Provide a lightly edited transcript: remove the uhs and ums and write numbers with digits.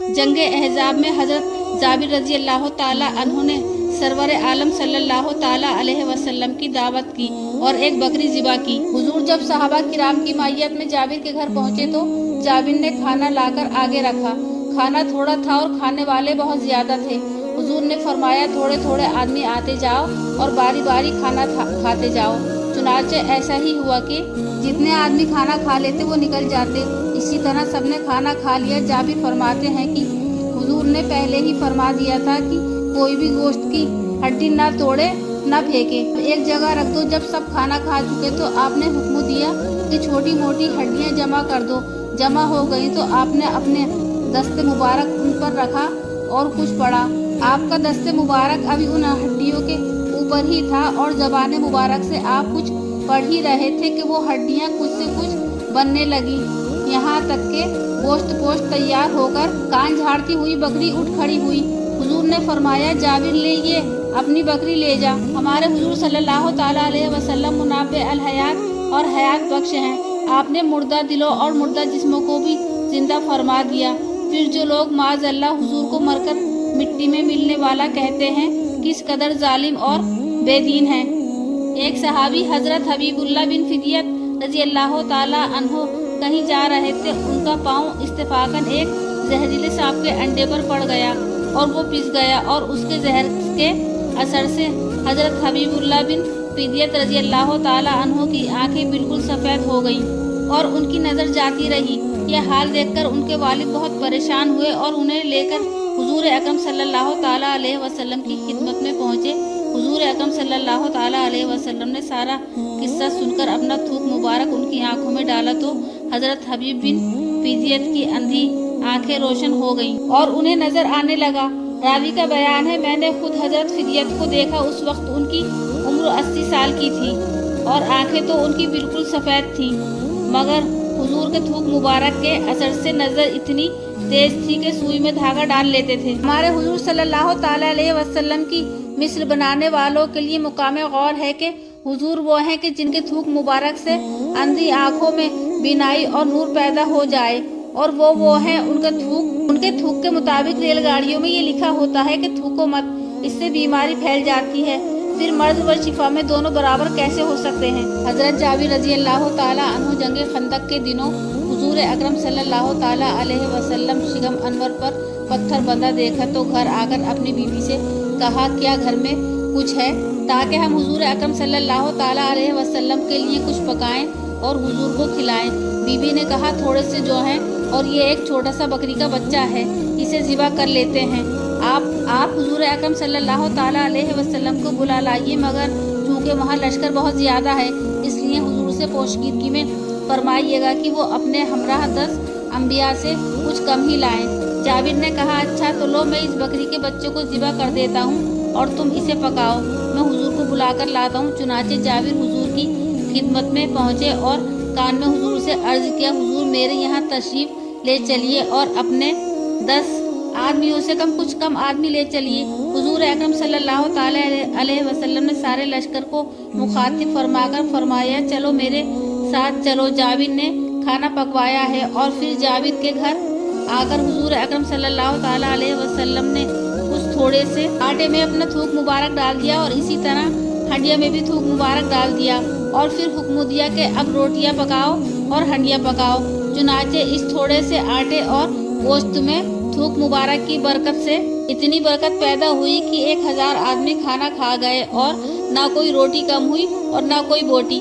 जंग अहज़ाब में हज़रत जाबिर रज़ी अल्लाह ताला अन्हु ने सरवर आलम सल्लल्लाहु ताला अलैहि वसल्लम की दावत की और एक बकरी ज़िबा की। हुजूर जब सहाबा किराम की मायत में जाबिर के घर पहुँचे तो जाबिर ने खाना लाकर आगे रखा। खाना थोड़ा था और खाने वाले बहुत ज़्यादा थे। हुजूर ने फरमाया, थोड़े थोड़े आदमी आते जाओ और बारी बारी खाना खाते जाओ। चुनाचे ऐसा ही हुआ कि जितने आदमी खाना खा लेते वो निकल जाते। इसी तरह सबने खाना खा लिया। जाबिर फरमाते हैं कि हुजूर ने पहले ही फरमा दिया था कि कोई भी गोश्त की हड्डी ना तोड़े ना फेंके, एक जगह रख दो। जब सब खाना खा चुके तो आपने हुक्म दिया कि छोटी मोटी हड्डियां जमा कर दो। जमा हो गई तो आपने अपने दस्ते मुबारक उन पर रखा और कुछ पढ़ा। आपका दस्ते मुबारक अभी उन हड्डियों के ऊपर ही था और ज़बान मुबारक से आप कुछ पढ़ ही रहे थे कि वो हड्डियां कुछ से कुछ बनने लगी, यहाँ तक के गोश्त पोश्त तैयार होकर कान झाड़ती हुई बकरी उठ खड़ी हुई। हुजूर ने फरमाया, जाबिर ले ये अपनी बकरी ले जा। हमारे हुजूर सल्लल्लाहु ताला अलैहि वसल्लम मुनाब्बे अल हयात और हयात बख्श हैं। आपने मुर्दा दिलों और मुर्दा जिस्मों को भी जिंदा फरमा दिया। फिर जो लोग माज़ अल्लाह हुजूर को मरकर मिट्टी में मिलने वाला कहते हैं, किस कदर जालिम और बेदीन हैं। एक सहाबी हजरत हबीबुल्लाह बिन फिदियत रज़ी अल्लाह ताला अन्हो कहीं जा रहे थे। उनका पाँव इत्तेफाकन एक जहरीले सांप के अंडे पर पड़ गया और वो पिस गया और उसके जहर के असर से हजरत हबीबुल्लाह बिन फिदियत रज़ी अल्लाह ताला अन्हो की आंखें बिल्कुल सफ़ेद हो गईं और उनकी नज़र जाती रही। यह हाल देखकर उनके वालिद बहुत परेशान हुए और उन्हें लेकर हुजूर अकरम सल्लल्लाहु ताला अलैहि वसल्लम की खिदमत में पहुँचे। हुजूर अकरम सल्लल्लाहु ताला अलैहि वसल्लम ने सारा किस्सा सुनकर अपना थूक मुबारक उनकी आंखों में डाला तो हजरत हबीब बिन फिदियत की अंधी आंखें रोशन हो गईं और उन्हें नजर आने लगा। रावी का बयान है, मैंने खुद हजरत फिदियत को देखा। उस वक्त उनकी उम्र 80 साल की थी और आंखें तो उनकी बिल्कुल सफ़ेद थीं, मगर हुजूर के थूक मुबारक के असर से नज़र इतनी तेज थी कि सुई में धागा डाल लेते थे। हमारे हुजूर सल्लल्लाहु ताला अलैहि वसल्लम की मिस्र बनाने वालों के लिए मुकाम गौर है कि हुजूर वो हैं कि जिनके थूक मुबारक से अंधी आँखों में बीनाई और नूर पैदा हो जाए, और वो हैं उनके थूक के मुताबिक रेलगाड़ियों में ये लिखा होता है कि थूको मत, इससे बीमारी फैल जाती है। फिर मर्द व शिफा में दोनों बराबर कैसे हो सकते हैं। हजरत जाबिर रज़ी अल्लाह ताला अन्हु जंग खंदक के दिनों हुजूर अकरम सल्लल्लाहु ताला अलैहि वसल्लम शिगम अनवर पर पत्थर बंधा देखा तो घर आकर अपनी बीवी से कहा, क्या घर में कुछ है ताकि हम हुजूर अकरम सल्लल्लाहु ताला अलैहि वसल्लम के लिए कुछ पकाएं और हुजूर को खिलाएं। बीबी ने कहा, थोड़े से जो हैं और ये एक छोटा सा बकरी का बच्चा है, इसे ज़िबा कर लेते हैं। आप हुजूर अकरम सल्लल्लाहु ताला अलैहि वसल्लम को बुला लाइए, मगर चूँकि वहाँ लश्कर बहुत ज़्यादा है इसलिए हुजूर से पोशीदगी में फरमाइएगा कि वो अपने हमराह 10 अंबिया से कुछ कम ही लाएं। जाबिर ने कहा, अच्छा तो लो, मैं इस बकरी के बच्चे को ज़िबा कर देता हूँ और तुम इसे पकाओ, मैं हुजूर को बुलाकर लाता हूँ। चुनाचे जाबिर हुजूर की खिदमत में पहुँचे और कान में हुजूर से अर्ज किया, हुजूर मेरे यहाँ तशरीफ़ ले चलिए और अपने 10 आदमियों से कुछ कम आदमी ले चलिए। हुजूर अकरम सल्लल्लाहु ताला अलैहि वसल्लम ने सारे लश्कर को मुखातिब फरमाकर फरमाया, चलो मेरे साथ चलो। जाबिर ने खाना पकवाया है और फिर जाबिर के घर आकर हुजूर अकरम सल्लल्लाहु ताला अलैहि वसल्लम ने कुछ थोड़े से आटे में अपना थूक मुबारक डाल दिया और इसी तरह हंडिया में भी थूक मुबारक डाल दिया और फिर हुक्म दिया कि अब रोटियां पकाओ और हंडिया पकाओ। चुनाचे इस थोड़े से आटे और गोश्त में थूक मुबारक की बरकत से इतनी बरकत पैदा हुई कि 1000 आदमी खाना खा गए और ना कोई रोटी कम हुई और ना कोई बोटी।